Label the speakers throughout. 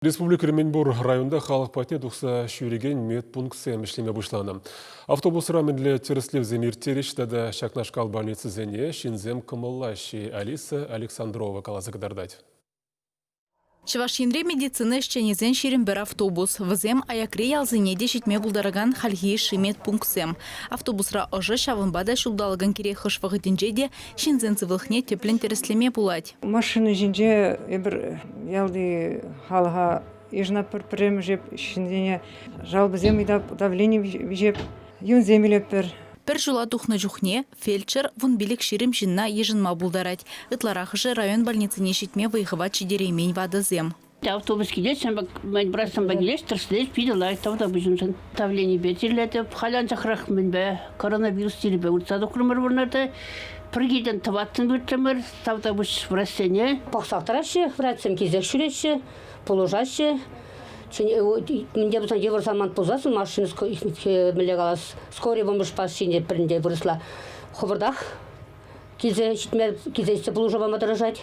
Speaker 1: Республика Ременбур районда халық патне дұқса шүреген медпункция мішлеме бұшланы. Автобус раменлі теріслев земир тереш тада Шакнашкал больницы зене шинзем кымыллащи Алиса Александрова калазы кадардать.
Speaker 2: Чувашинре медицины шченезен ширин бір автобус. Візем аякре ялзыне дешетме бұлдараган халхи шимет пунксем. Автобусра ұжы шавынбада шулдалыган кере хышвығы дінжеде шинзен цивылхне теплен тереслеме бұлад.
Speaker 3: Машины жинже ебір ялды халға ежна пір-пірім жеп шинзене жалбы зем давление жеп юн земелеп бір.
Speaker 2: Пір жула тухны жухне, фельдшер вун билік ширим жинна ежінма бұлдарать. Ытларахыжы район больницыне шетме выйхыват чидеремень вады зем.
Speaker 4: Автобус келет, мен брасам багилеш, тірслет, пиделай, тавда бұжымсын. Давление бетерледі, халян жақырақ мен бә, коронавирус телі бә, ұлтсады құрмыр бұрнарды. Прыгиден таваттын бүртімір, тавда бұш врасене.
Speaker 5: Пақсақтырашы, вратсам кезек шүреші, положашы. Менде бұсан евросаман позасын, машины мілі қалас. Скорый бомбыш пас шинде бірінде вырысла. Ховырдақ, кезе положава мадыражать.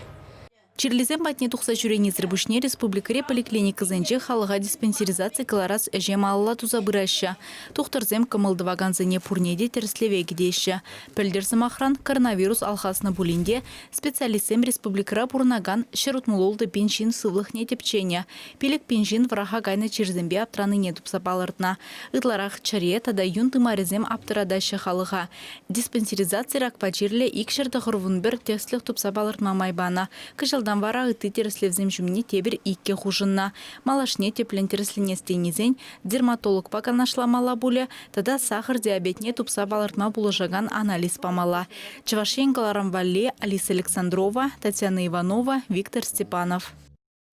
Speaker 2: Чирлизем батне тухса жүрені зірбушне республикаре поликлиника зенже халыға диспансеризация каларас әжем алла туза бұраща. Тухтырзем кымылдываган зене пурнеде терслеве гидеші. Пілдерсім охран коронавирус алхасны булинде специалистем республикара пурнаган шерутмулолды пеншин сывлыхне тепчене. Пелек пеншин враха гайна чирзембе аптраныне тупса балыртна. Ытларах чаре тада юн тымарезем аптырадаща халыға. Диспансеризация ракпачирле икшерді ғырвун бір текслих тупса балыртма майбана. Кыжалдан вара ыты тереслевзем жүмне тебір икке хужынна. Малашне теплен тереслене стейнезен, дерматолог пока нашла мала буле, тада сахар диабетне тупса балыртма булыжаган анализ памала. Чувашен Галарам Валле, Алиса Александрова, Татьяна Иванова, Виктор Степанов.